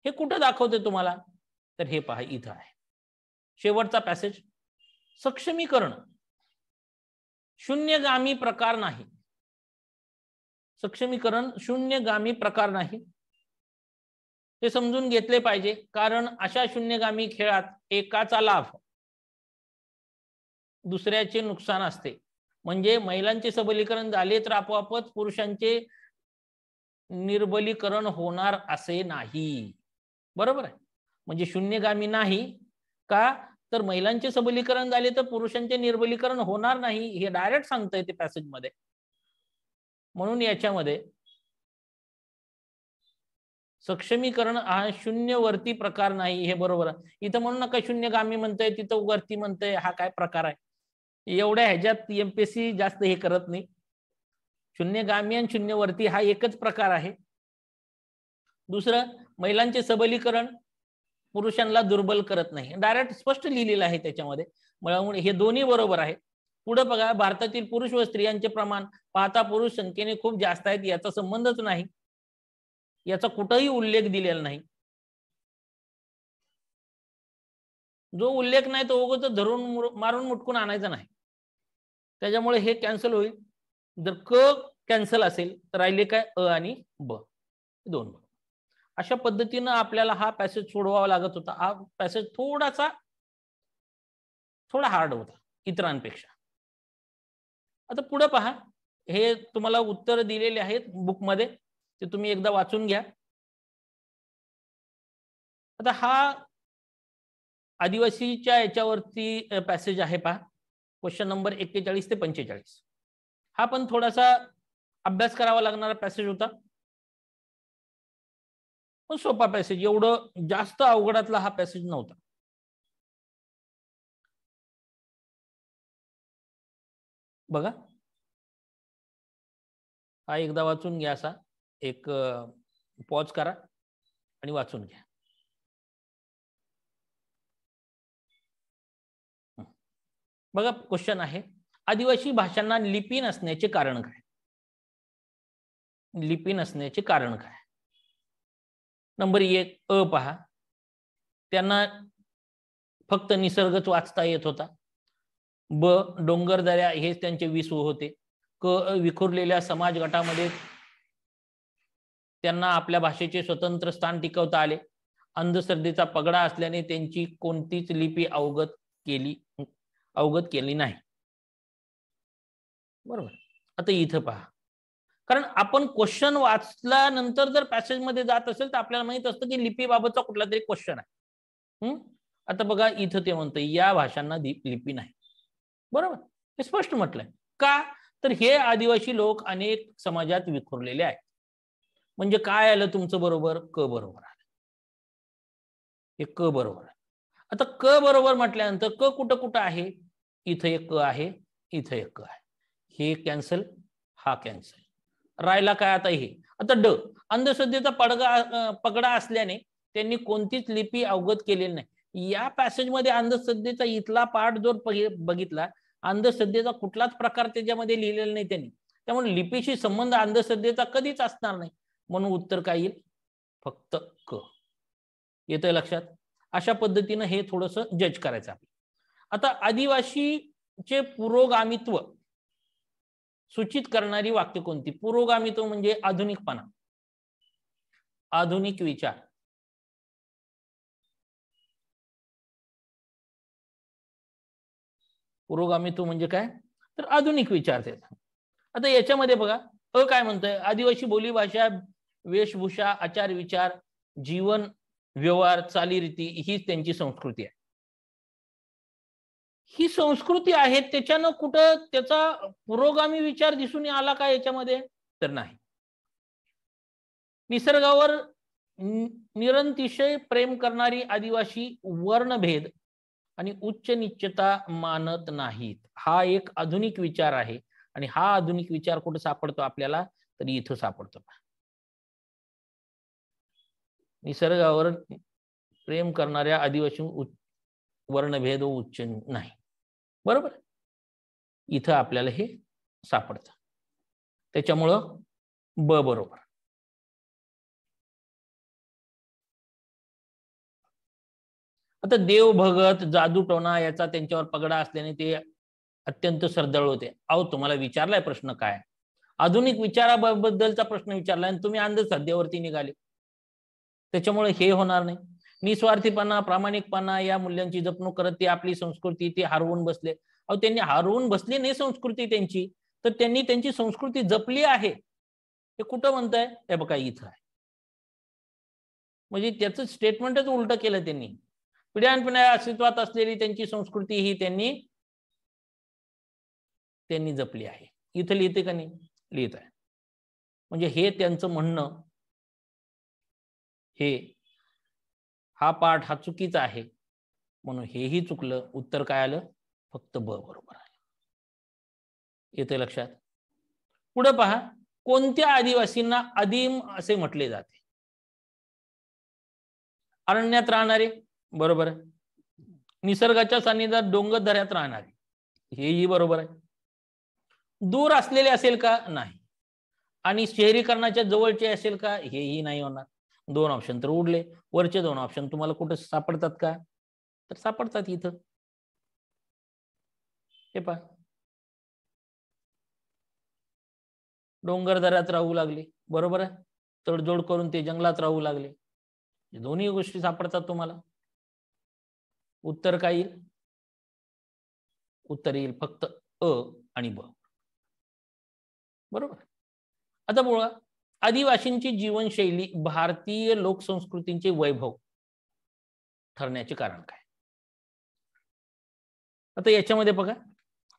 हे कुठं दाखवते तुम्हाला, तर हे पहा इथं आहे शेवटचा पॅसेज. सक्षमीकरण शून्यगामी प्रकार नाही. सक्षमीकरण शून्यगामी प्रकार नाही, ते समजून घेतले पाहिजे. कारण अशा शून्यगामी खेळात एकाचा लाभ दुसऱ्याचे नुकसान असते. म्हणजे महिलांचे सबलीकरण झाले तर आपोआपच पुरुषांचे निर्बलीकरण होणार असे नाही, बरोबर आहे. म्हणजे शून्यगामी नाही का, तर महिलांचे सबलीकरण झाले तर पुरुषांचे निर्बलीकरण होणार नाही, हे डायरेक्ट सांगतंय ते पॅसेज मध्ये. म्हणून याच्यामध्ये सक्षमीकरण हा शून्यवर्ती प्रकार नाही, हे बरोबर आहे. इथं म्हणून नका शून्यगामी म्हणतंय, तिथं वरती म्हणतंय, हा काय प्रकार आहे. एवढ्या ह्याच्यात एमपीएससी जास्त हे करत नाही. शून्यगामी आणि शून्यवर्ती हा एकच प्रकार आहे. दुसरं, महिलांचे सबलीकरण पुरुषांना दुर्बल करत नाही, डायरेक्ट स्पष्ट लिहिलेलं आहे त्याच्यामध्ये. म्हणून हे दोन्ही बरोबर आहे. पुढे बघा, भारतातील पुरुष व स्त्रियांचे प्रमाण पाहता पुरुष संख्येने खूप जास्त आहेत, याचा संबंधच नाही, याचा कुठेही उल्लेख दिलेला नाही. जो उल्लेख नाही तो उगाच धरून मारून मुटकून आणायचा नाही, त्याच्यामुळे हे कॅन्सल होईल. जर क कॅन्सल असेल तर राहिले काय, अ आणि ब, दोन. अशा पद्धतीनं आपल्याला हा पॅसेज सोडवावा लागत होता. हा पॅसेज थोडा हार्ड होता इतरांपेक्षा. आता पुढे पहा, हे तुम्हाला उत्तर दिलेले आहेत बुक मध्ये, ते तुम्ही एकदा वाचून घ्या. आता हा आदिवासीच्या याच्यावरती पॅसेज आहे पहा, क्वेश्चन नंबर 41 ते 45. हा पण थोडासा अभ्यास करावा लागणारा पॅसेज होता, पण सोपा पॅसेज, एवढं जास्त अवघडातला हा पॅसेज नव्हता. बघा, हा एकदा वाचून घ्या, असा एक पॉज करा आणि वाचून घ्या. बघा, क्वेश्चन आहे, आदिवासी भाषांना लिपी नसण्याचे कारण काय? लिपी नसण्याचे कारण काय? नंबर 1 अ पहा, त्यांना फक्त निसर्गच वाचता येत होता. ब, डोंगरदऱ्या हेच त्यांचे विसू होते. क, विखुरलेल्या समाज गटामध्ये त्यांना आपल्या भाषेचे स्वतंत्र स्थान टिकवता आले. अंधश्रद्धेचा पगडा असल्याने त्यांची कोणतीच लिपी अवगत केली नाही, बरोबर. आता इथं पहा, कारण आपण क्वेश्चन वाचल्यानंतर जर पॅसेज मध्ये जात असेल तर आपल्याला माहित असतं की लिपीबाबतचा कुठला तरी क्वेश्चन आहे. आता बघा, इथं ते म्हणतं या भाषांना लिपी नाही, बरोबर. हे स्पष्ट म्हटलंय. का, तर हे आदिवासी लोक अनेक समाजात विखुरलेले आहेत. म्हणजे काय आलं तुमचं बरोबर, क बरोबर आलं, हे क बरोबर आहे. आता क बरोबर म्हटल्यानंतर क कुठं कुठं आहे, इथं एक क आहे, इथं एक क आहे, हे कॅन्सल, हा कॅन्सल. राहिला काय आता हे. आता ड, अंधश्रद्धेचा पगडा असल्याने त्यांनी कोणतीच लिपी अवगत केलेली नाही. या पॅसेजमध्ये अंधश्रद्धेचा इथला पार्ट जर बघितला, अंधश्रद्धेचा कुठलाच प्रकार त्याच्यामध्ये लिहिलेला नाही त्यांनी, त्यामुळे लिपीशी संबंध अंधश्रद्धेचा कधीच असणार नाही. म्हणून उत्तर काय येईल? फक्त क. येतंय लक्षात? अशा पद्धतीनं हे थोडस जज करायचं आपलं. आता आदिवासीचे पुरोगामित्व सूचित करणारी वाक्य कोणती? पुरोगामित्व म्हणजे आधुनिकपणा, आधुनिक विचार. पुरोगामित्व म्हणजे काय? तर आधुनिक विचार त्याचा. आता याच्यामध्ये बघा काय म्हणतोय? आदिवासी बोली भाषा, वेशभूषा, आचार विचार, जीवन व्यवहार, चालीरीती हीच त्यांची संस्कृती आहे. ही संस्कृती आहे, त्याच्यानं कुठं त्याचा पुरोगामी विचार दिसून आला का याच्यामध्ये? तर नाही. निसर्गावर निरंतिशय प्रेम करणारी आदिवासी वर्णभेद आणि उच्च निश्चता मानत नाहीत. हा एक आधुनिक विचार आहे. आणि हा आधुनिक विचार कुठे सापडतो आपल्याला? तर इथं सापडतो. निसर्गावर प्रेम करणाऱ्या आदिवासी वर्णभेद उच्च नाही. बरोबर, इथं आपल्याला हे सापडतं. त्याच्यामुळं ब बरोबर. आता देव भगत, जादूटोणा याचा त्यांच्यावर पगडा असल्याने ते अत्यंत श्रद्धाळू होते. अहो, तुम्हाला विचारलाय प्रश्न काय? आधुनिक विचाराबद्दलचा प्रश्न विचारलाय आणि तुम्ही अंधश्रद्धेवरती निघाले. त्याच्यामुळे हे होणार नाही. निस्वार्थीपणा, प्रामाणिकपणा या मूल्यांची जपणूक करत ते आपली संस्कृती ते हरवून बसले. अहो, त्यांनी हरवून बसली नाही संस्कृती त्यांची, तर त्यांनी त्यांची संस्कृती जपली आहे. हे कुठं म्हणताय? हे बघा इथं आहे. म्हणजे त्याचं स्टेटमेंटच उलट केलं त्यांनी. पिढ्यानपिढ्या अस्तित्वात असलेली त्यांची संस्कृती ही त्यांनी जपली आहे. इथं लिहिते का नाही? लिहित आहे. म्हणजे हे त्यांचं म्हणणं, हे हा पाठ हा चुकीचा आहे, म्हणून हेही चुकलं. उत्तर काय आलं? फक्त ब बरोबर आहे. येते लक्षात? पुढे पहा, कोणत्या आदिवासींना आदिम असे म्हटले जाते? अरण्यात राहणारे, बरोबर आहे. निसर्गाच्या सानिध्यात डोंगरदऱ्यात राहणारे, हेही बरोबर आहे. दूर असलेले असेल का? नाही. आणि शहरीकरणाच्या जवळचे असेल का? हेही नाही होणार. 2 ऑप्शन तर उडले. वरचे 2 ऑप्शन तुम्हाला कुठे सापडतात का? तर सापडतात इथं. हे पहा, डोंगरदऱ्यात राहू लागले, बरोबर आहे. तडजोड करून ते जंगलात राहू लागले. दोन्ही गोष्टी सापडतात तुम्हाला. उत्तर काय येईल? उत्तर येईल फक्त अ आणि ब. बरोबर. आता बोला, आदिवासींची जीवनशैली भारतीय लोकसंस्कृतींचे वैभव ठरण्याचे कारण काय? आता याच्यामध्ये बघा,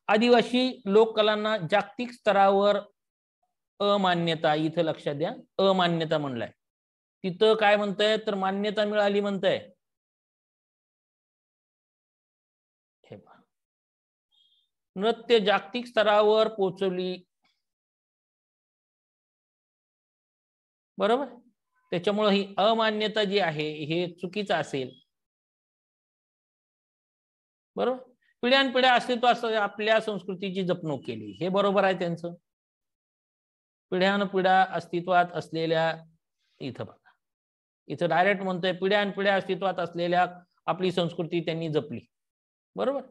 आदिवासी लोककलांना जागतिक स्तरावर अमान्यता, इथं लक्षात द्या, अमान्यता म्हणलाय. तिथं काय म्हणताय? तर मान्यता मिळाली म्हणताय. हे पहा, नृत्य जागतिक स्तरावर पोहोचवली, बरोबर. त्याच्यामुळे ही अमान्यता जी आहे हे चुकीचं असेल. बरोबर. पिढ्यानपिढ्या अस्तित्वात आपल्या संस्कृतीची जपणूक केली, हे बरोबर आहे त्यांचं. पिढ्यानपिढ्या अस्तित्वात असलेल्या, इथं बघा, इथं डायरेक्ट म्हणतोय पिढ्यानपिढ्या अस्तित्वात असलेल्या आपली संस्कृती त्यांनी जपली, बरोबर.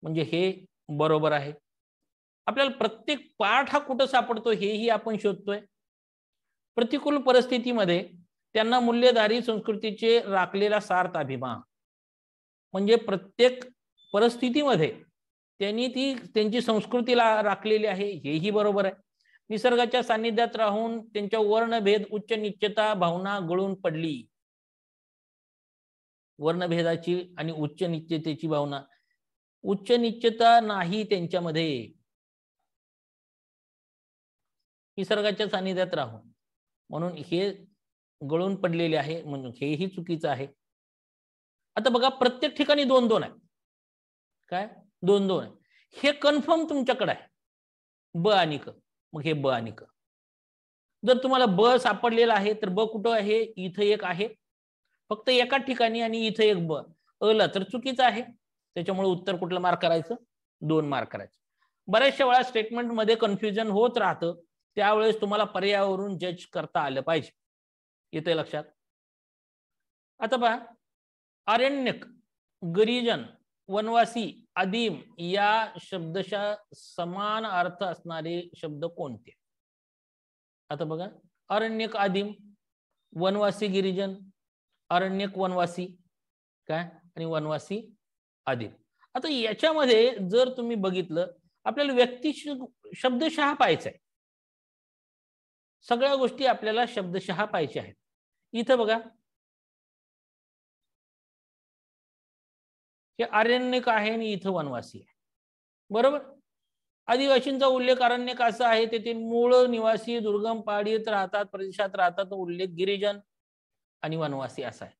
म्हणजे हे बरोबर आहे. आपल्याला प्रत्येक पाठ हा कुठं सापडतो हेही आपण शोधतोय. प्रतिकूल परिस्थितीमध्ये त्यांना मूल्यधारी संस्कृतीचे राखलेला सार्थ अभिमान, म्हणजे प्रत्येक परिस्थितीमध्ये त्यांनी ती त्यांची संस्कृतीला राखलेली आहे, हेही बरोबर आहे. निसर्गाच्या सानिध्यात राहून त्यांच्या वर्णभेद उच्च निश्चता भावना गळून पडली. वर्णभेदाची आणि उच्च निश्चतेची भावना, उच्च निश्चता नाही त्यांच्यामध्ये. निसर्गाच्या सानिध्यात राहून, म्हणून हे गळून पडलेले आहे, म्हणून हेही चुकीचं आहे. आता बघा, प्रत्येक ठिकाणी 2-2 आहे. काय? 2-2 आहे. हे कन्फर्म तुमच्याकडे आहे, ब आणि क. मग हे ब आणि क. जर तुम्हाला ब सापडलेला आहे तर ब कुठं आहे? इथं एक आहे फक्त एका ठिकाणी, आणि इथं एक ब. अला तर चुकीचं आहे, त्याच्यामुळे उत्तर कुठलं मार्क करायचं, 2 मार्क करायचं. बऱ्याचशा वेळा स्टेटमेंट मध्ये कन्फ्युजन होत राहतं, त्यावेळेस तुम्हाला पर्यायावरून जज करता आलं पाहिजे. येते लक्षात. आता पहा, अरण्यक, गिरिजन, वनवासी, आदिम या शब्दशः समान अर्थ असणारे शब्द कोणते? आता बघा, अरण्यक आदिम, वनवासी गिरिजन, अरण्यक वनवासी काय आणि वनवासी आदिम. आता याच्यामध्ये जर तुम्ही बघितलं, आपल्याला व्यक्ती शब्दशः पाहायचं आहे. सगळ्या गोष्टी आपल्याला शब्दशः पाहायच्या आहेत. इथं बघा, हे अरण्यक आहे आणि इथं वनवासी आहे, बरोबर. आदिवासींचा उल्लेख अरण्यक असा आहे, तेथे मूळ निवासी दुर्गम पहाडीत राहतात, प्रदेशात राहतात, उल्लेख गिरिजन आणि वनवासी असा आहे.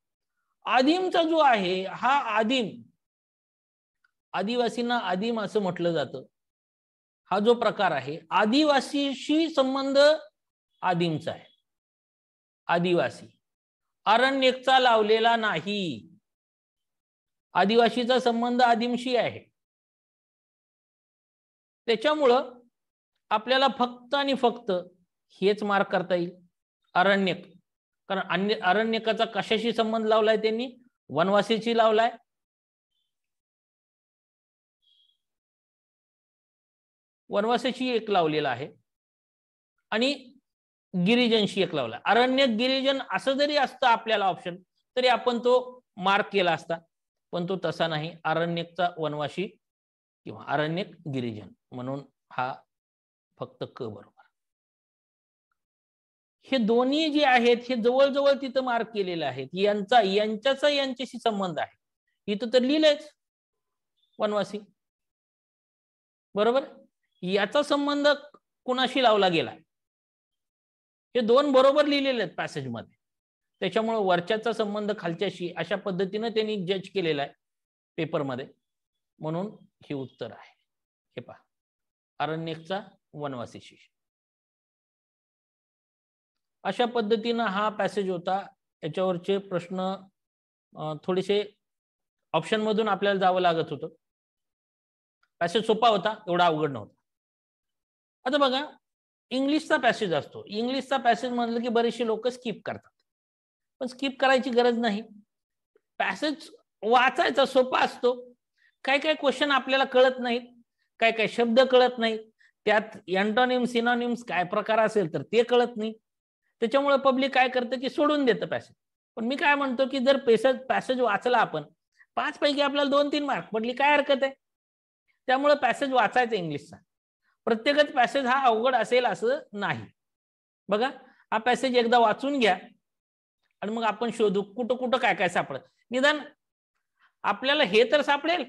आदिमचा जो आहे हा आदिम, आदिवासींना आदिम असं म्हटलं जातं. हा जो प्रकार आहे आदिवासीशी संबंध आदिमचा आहे. आदिवासी अरण्यकचा लावलेला नाही, आदिवासीचा संबंध आदिमशी आहे. त्याच्यामुळं आपल्याला फक्त आणि फक्त हेच मार्क करता येईल, अरण्यक. कारण अरण्यकाचा कशाशी संबंध लावलाय त्यांनी, वनवासीशी लावलाय. वनवासीशी एक लावलेला आहे आणि गिरिजनशी एक लावला. अरण्यक गिरिजन असं जरी असतं आपल्याला ऑप्शन, तरी आपण तो मार्क केला असता, पण तो तसा नाही. अरण्यकचा वनवासी किंवा अरण्यक गिरिजन, म्हणून हा फक्त क बरोबर. हे दोन्ही जे आहेत हे जवळजवळ तिथं मार्क केलेले आहेत. यांच्याशी संबंध आहे. इथं तर लिहिलंच वनवासी, बरोबर. याचा संबंध कुणाशी लावला गेला, हे 2 बरोबर लिहिलेले आहेत पॅसेज मध्ये. त्याच्यामुळे वरच्याचा संबंध खालच्याशी अशा पद्धतीने त्यांनी जज केलेला आहे पेपरमध्ये, म्हणून हे उत्तर आहे. हे पहा, अरण्यकचा वनवासीशी. अशा पद्धतीनं हा पॅसेज होता. याच्यावरचे प्रश्न थोडेसे ऑप्शन मधून आपल्याला जावं लागत होतं. पॅसेज सोपा होता, एवढा अवघड नव्हता. आता बघा, इंग्लिशचा पॅसेज असतो. इंग्लिशचा पॅसेज म्हणलं की बरेचसे लोक स्किप करतात, पण स्किप करायची गरज नाही. पॅसेज वाचायचा सोपा असतो. काय काय क्वेश्चन आपल्याला कळत नाहीत, काय काय शब्द कळत नाहीत, त्यात एंटोनिम्स सिनोनिम्स काय प्रकार असेल तर ते कळत नाही. त्याच्यामुळे पब्लिक काय करतं की सोडून देतं पॅसेज. पण मी काय म्हणतो की जर पॅसेज वाचला आपण, 5 पैकी आपल्याला 2-3 मार्क पडली, काय हरकत आहे. त्यामुळे पॅसेज वाचायचा इंग्लिशचा. प्रत्येकच पॅसेज हा अवघड असेल असं नाही. बघा, हा पॅसेज एकदा वाचून घ्या आणि मग आपण शोधू कुठं कुठं काय काय सापडत. निदान आपल्याला हे तर सापडेल,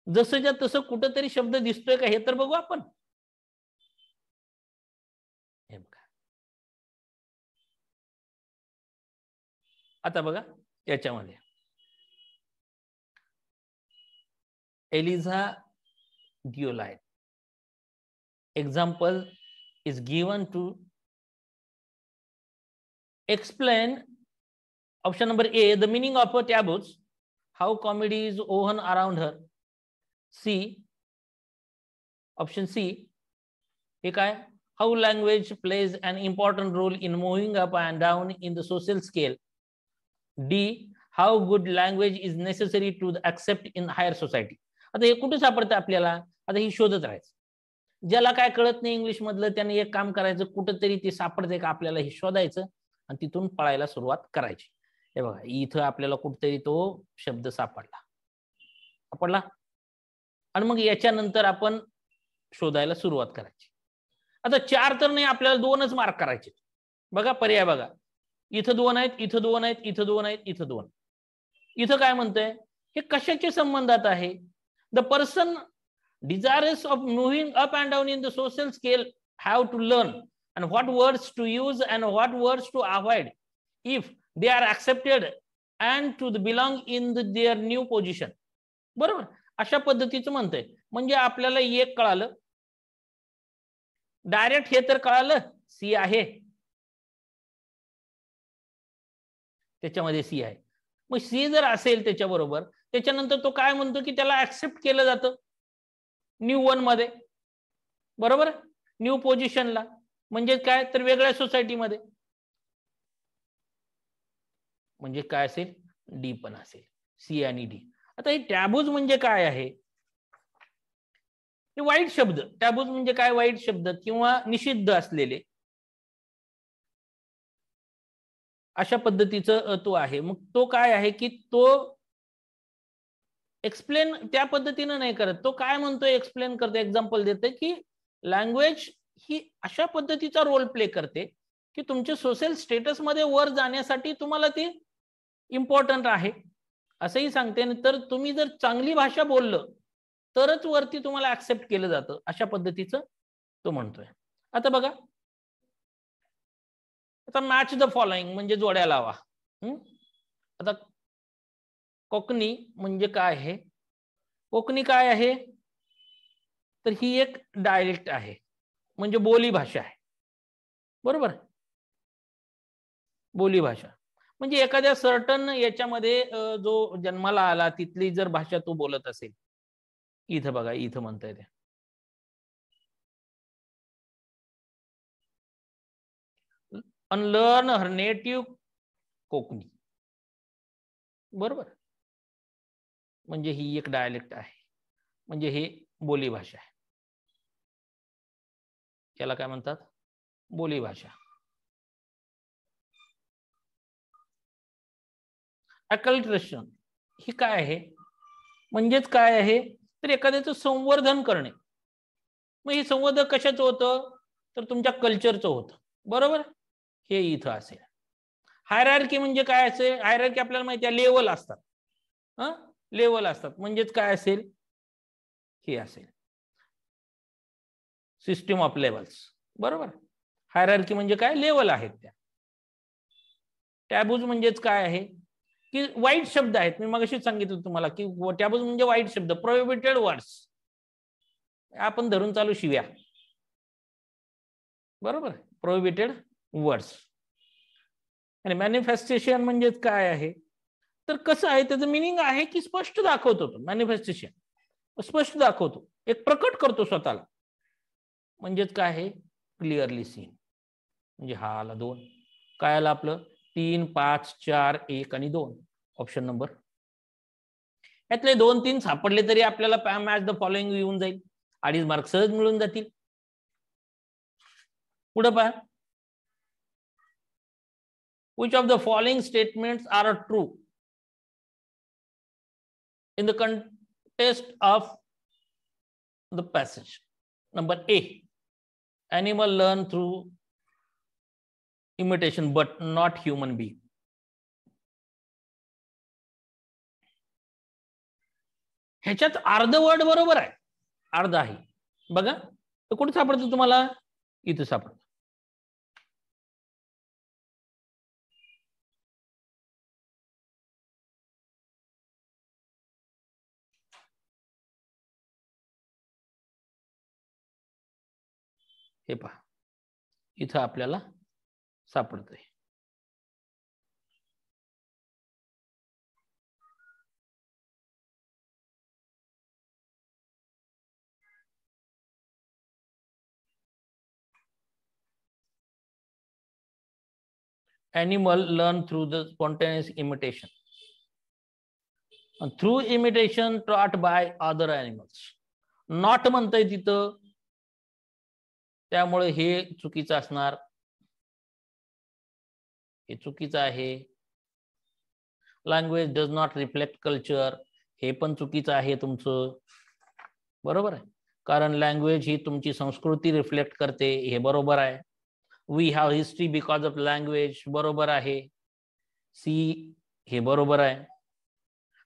जसंच्या तसं कुठंतरी शब्द दिसतोय का हे तर बघू आपण. हे बघा, आता बघा याच्यामध्ये Eliza गियोलाइट example is given to explain option number A, the meaning of a taboos, how comedy is woven around her. C, option C, हे काय, how language plays an important role in moving up and down in the social scale. D, how good language is necessary to accept in higher society. आता हे कुठे सापडतं आपल्याला, आता ही शोधत राहायचं. ज्याला काय कळत नाही इंग्लिश मधलं त्याने एक काम करायचं, कुठंतरी ते सापडते का आपल्याला हे शोधायचं आणि तिथून पळायला सुरुवात करायची. हे बघा, इथं आपल्याला कुठतरी तो शब्द सापडला आणि मग याच्यानंतर आपण शोधायला सुरुवात करायची. आता 4 तर नाही, आपल्याला 2च मार्क करायचे. बघा पर्याय बघा, इथं 2 आहेत, इथं 2 आहेत, इथं 2 आहेत, इथं 2. इथं काय म्हणतंय, हे कशाच्या संबंधात आहे. The person desirous of moving up and down in the social scale have to learn and what words to use and what words to avoid if they are accepted and to belong in their new position. बरोबर, अशा पद्धतीचं म्हणतंय. म्हणजे आपल्याला एक कळालं, direct हे तर कळालं सी आहे, त्याच्यामध्ये सी आहे. मग सी जर असेल त्याच्याबरोबर त्याच्यानंतर तो काय म्हणतो की त्याला ऍक्सेप्ट केलं जातं न्यू 1 मध्ये, बरोबर, न्यू पोझिशनला, म्हणजे काय तर वेगळ्या सोसायटीमध्ये, म्हणजे काय असेल, डी पण असेल, सी आणि डी. आता हे टॅबूज म्हणजे काय आहे, हे वाईट शब्द. टॅबूज म्हणजे काय, वाईट शब्द किंवा निषिद्ध असलेले अशा पद्धतीचं तो आहे. मग तो काय आहे की तो एक्सप्लेन त्या पद्धतीनं नाही करत. तो काय म्हणतोय, एक्सप्लेन करते, एक्झाम्पल देते की लँग्वेज ही अशा पद्धतीचा रोल प्ले करते की तुमच्या सोशल स्टेटस मध्ये वर जाण्यासाठी तुम्हाला ती इम्पॉर्टंट आहे असंही सांगते. तर तुम्ही जर चांगली भाषा बोललं तरच वरती तुम्हाला ऍक्सेप्ट केलं जातं, अशा पद्धतीचं तो म्हणतोय. आता बघा, आता मॅच द फॉलोइंग म्हणजे जोड्या लावा. आता कोकणी म्हणजे काय आहे, कोकणी काय आहे तर ही एक डायलेक्ट आहे, म्हणजे बोली भाषा आहे, बरोबर, बोली भाषा म्हणजे एखाद्या सर्टन याच्यामध्ये जो जन्माला आला तिथली जर भाषा तो बोलत असेल. इथं बघा, इथं म्हणताय ते अनलर्न हर नेटिव्ह कोकणी, बरोबर, म्हणजे ही एक डायलेक्ट आहे, म्हणजे हे बोली भाषा आहे, याला काय म्हणतात, बोली भाषा. अकल्ट्रेशन ही काय आहे, म्हणजेच काय आहे तर एखाद्याचं संवर्धन करणे. मग हे संवर्धन कशाचं होतं तर तुमच्या कल्चरचं होतं, बरोबर, हे इथं असेल. हायरार्की म्हणजे काय असेल, हायरार्की आपल्याला माहिती आहे, लेवल असतात, लेवल असतात, म्हणजेच काय असेल, हे असेल सिस्टीम ऑफ लेवल्स, बरोबर. हायरार्की म्हणजे काय, लेवल आहेत त्या. टॅबूज म्हणजेच काय आहे की वाईट शब्द आहेत. मी मगाशीच सांगितलं तुम्हाला की टॅबूज म्हणजे वाईट शब्द, प्रोहिबिटेड वर्ड्स, आपण धरून चालू शिव्या, बरोबर, प्रोहिबिटेड वर्ड्स. आणि मॅनिफेस्टेशन म्हणजेच काय आहे तर कसं आहे, त्याचं मिनिंग आहे की स्पष्ट दाखवतो. तो मॅनिफेस्टेशन स्पष्ट दाखवतो, एक प्रकट करतो स्वतःला, म्हणजेच काय आहे, क्लिअरली सीन. म्हणजे हा आला 2, काय आलं आपलं 3, 5, 4, 1 आणि 2, ऑप्शन नंबर. यातले 2, 3 सापडले तरी आपल्याला मॅच द फॉलोइंग येऊन जाईल, 2.5 मार्क सहज मिळून जातील. पुढे पहा, which of the following statements are true in the context of the passage. Number A, animal learn through imitation but not human being. ह्याच्यात अर्ध वर्ड बरोबर आहे, अर्ध आहे, बघा तर कुठे सापडतं तुम्हाला, इथं सापडतं. हे पहा, इथं आपल्याला सापडतंय. Animal learn through the spontaneous imitation. And through imitation taught by other animals. Not म्हणतंय तिथं, त्यामुळे हे चुकीचं असणार, हे चुकीचं आहे. Language does not reflect culture, हे पण चुकीचं आहे तुमचं, बरोबर आहे, कारण लँग्वेज ही तुमची संस्कृती रिफ्लेक्ट करते, हे बरोबर आहे. We have history because of language, बरोबर आहे. सी, हे बरोबर आहे.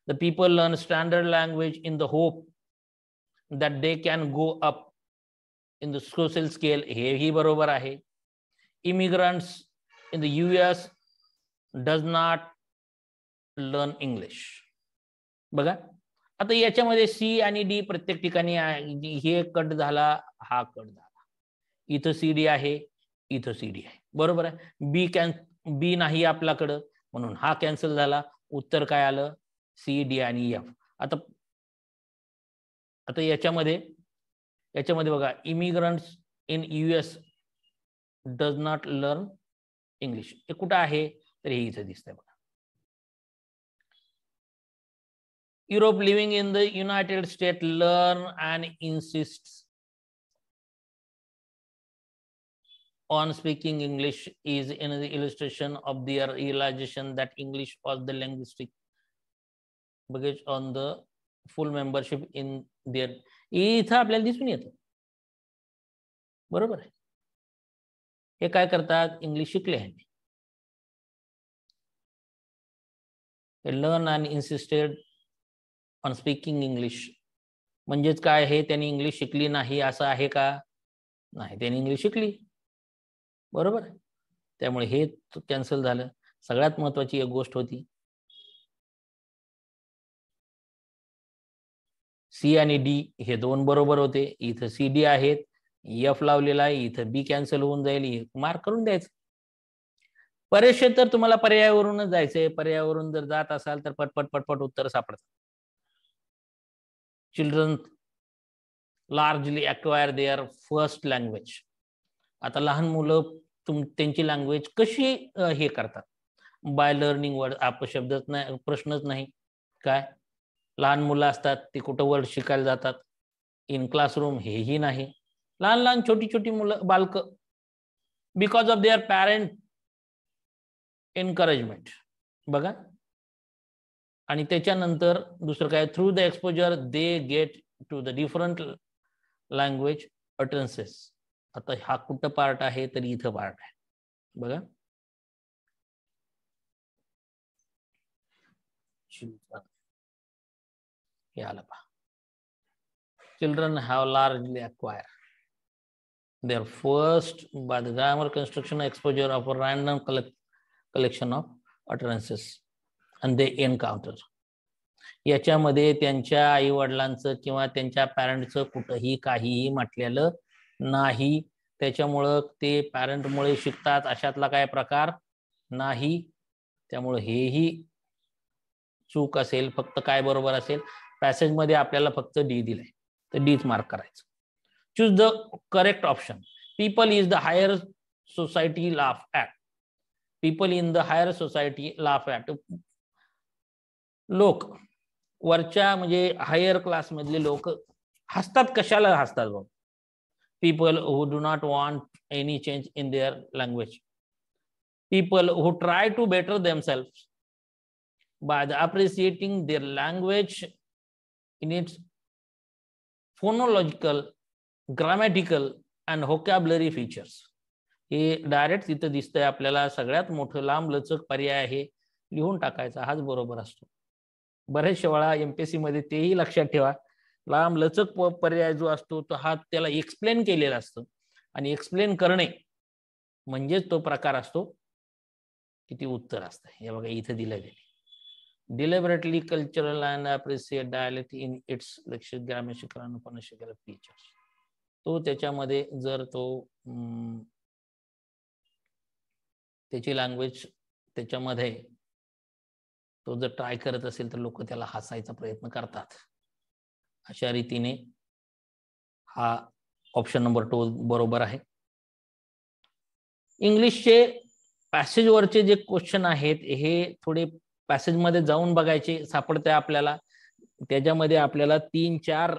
The people learn standard language in the hope that they can go up in the social scale, हेही बरोबर आहे. Immigrants in the US does not learn English. बघा आता याच्यामध्ये सी आणि डी प्रत्येक ठिकाणी हे कट झाला, हा कट झाला, इथं CD आहे, इथं CD आहे, बरोबर आहे. बी नाही आपल्याकडं, म्हणून हा कॅन्सल झाला. उत्तर काय आलं, सी, डी आणि एफ. आता याच्यामध्ये बघा, immigrants in US does not learn English. हे कुठं आहे तर हे इथं दिसतंय बघा. Europe living in the United state learn and insist on speaking English is in the illustration of their realization that English was the linguistic baggage on the full membership in their. इथं आपल्याला दिसून येतं, बरोबर आहे. हे काय करतात, English शिकले आहेत, learn and इन्सिस्टेड on speaking English. म्हणजेच काय, हे त्यांनी इंग्लिश शिकली नाही असं आहे का? नाही, त्यांनी इंग्लिश शिकली, बरोबर. त्यामुळे हे कॅन्सल झालं. सगळ्यात महत्वाची एक गोष्ट होती, सी आणि डी हे दोन बरोबर होते. इथं सी डी आहेत, एफ लावलेला आहे, इथं बी कॅन्सल होऊन जाईल, मार्क करून द्यायचं. बरेचसे तर तुम्हाला पर्यायावरूनच जायचंय. पर्यायावरून जर जात असाल तर पटपट पटपट उत्तर सापडतात. Children largely acquire their first language. आता लहान मुलं त्यांची लँग्वेज कशी हे करतात, बाय लर्निंग वर्ड. अपशब्दच नाही, प्रश्नच नाही. काय लहान मुलं असतात ते कुठं वर्ड शिकायला जातात, इन क्लासरूम हेही नाही. लहान लहान छोटी छोटी मुलं, बालक, because of their parent encouragement. बघा, आणि त्याच्यानंतर दुसरं काय, through the exposure they get to the different language utterances. आता हा कुठं पार्ट आहे तर इथं पार्ट आहे बघा. हे आलं पहा. Children have largely acquired their first by the grammar construction exposure of a random collection of utterances and they encounter. याच्यामध्ये त्यांच्या आई वडिलांचं किंवा त्यांच्या पॅरेंटचं कुठंही काहीही म्हटलेलं नाही. त्याच्यामुळं ते पॅरेंटमुळे शिकतात अशातला काय प्रकार नाही. त्यामुळे हेही चूक असेल. फक्त काय बरोबर असेल, पॅसेज मध्ये आपल्याला फक्त डी दिलंय तर डीच मार्क करायचं. Choose the correct option. People is the higher society laugh at. People in the higher society laugh at. लोक वरच्या म्हणजे हायर क्लास मधले लोक हसतात. कशाला हसतात बघ? People who do not want any change in their language. People who try to better themselves by the appreciating their language in its phonological, grammatical and vocabulary features. हे डायरेक्ट तिथं दिसतंय आपल्याला. सगळ्यात मोठं लांब लचक पर्याय आहे, लिहून टाकायचा, हाच बरोबर असतो. बरेचशा वेळा एमपीएससी मध्ये तेही लक्षात ठेवा, लांब लचक पर्याय जो असतो तो हा त्याला एक्सप्लेन केलेला असतो आणि एक्सप्लेन करणे म्हणजेच तो प्रकार असतो किती उत्तर असतं. हे बघा इथं दिलं गेले. Deliberately cultural and appreciate dialect in its lexical, grammatical and phonetical features. तो त्याच्यामध्ये जर तो त्याची लँग्वेज त्याच्यामध्ये तो जर ट्राय करत असेल तर लोक त्याला हसायचा प्रयत्न करतात. अशा रीतीने हा ऑप्शन नंबर 2 बरोबर आहे. इंग्लिशचे पॅसेजवरचे जे क्वेश्चन आहेत हे थोडे पॅसेज मध्ये जाऊन बघायचे सापडते आपल्याला. त्याच्यामध्ये आपल्याला 3-4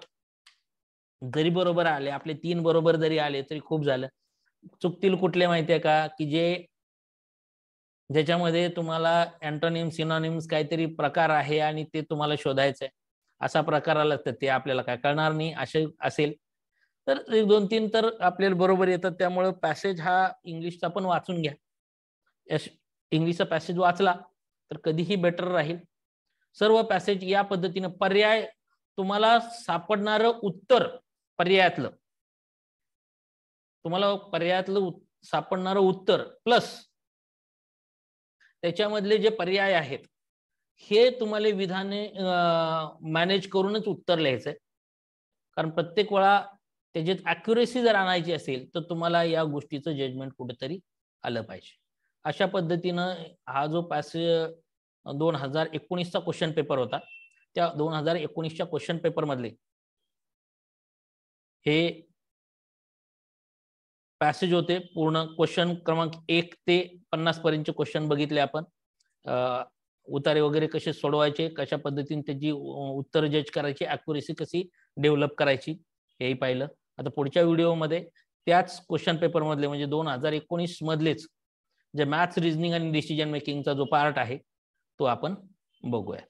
जरी बरोबर आले, आपले 3 बरोबर जरी आले तरी खूप झालं. चुकतील कुठले माहितीये का, की ज्याच्यामध्ये तुम्हाला अँटोनिम्स, सिनोनिम्स काहीतरी प्रकार आहे आणि ते तुम्हाला शोधायचंय. असा प्रकार आला तर ते आपल्याला काय कळणार नाही. असे असेल तर 1-2-3 तर आपल्याला बरोबर येतात. त्यामुळे पॅसेज हा इंग्लिशचा पण वाचून घ्या. इंग्लिशचा पॅसेज वाचला तर कधीही बेटर राहील. सर्व पॅसेज या पद्धतीने पर्याय तुम्हाला सापडणारं उत्तर पर्यायातलं, तुम्हाला पर्यायातलं सापडणारं उत्तर प्लस त्याच्यामधले जे पर्याय आहेत हे तुम्हाला विधाने मॅनेज करूनच उत्तर लिहायचंय. कारण प्रत्येक वेळा त्याच्यात ॲक्युरेसी जर आणायची असेल तर तुम्हाला या गोष्टीचं जजमेंट कुठेतरी आलं पाहिजे. अशा पद्धतीनं हा जो पॅसेज 2019चा क्वेश्चन पेपर होता. त्या 2019च्या क्वेश्चन पेपर मधले हे पॅसेज होते. पूर्ण क्वेश्चन क्रमांक 1 ते 50 पर्यंतचे क्वेश्चन बघितले आपण. उतारे वगैरे कसे सोडवायचे, कशा पद्धतीने त्याची उत्तर जज करायची, ॲक्युरेसी कशी डेव्हलप करायची हेही पाहिलं. आता पुढच्या व्हिडिओमध्ये त्याच क्वेश्चन पेपर मधले म्हणजे 2019 मधलेच जे मॅथ्स, रिझनिंग आणि डिसिजन मेकिंगचा जो पार्ट आहे तो आपण बघूयात.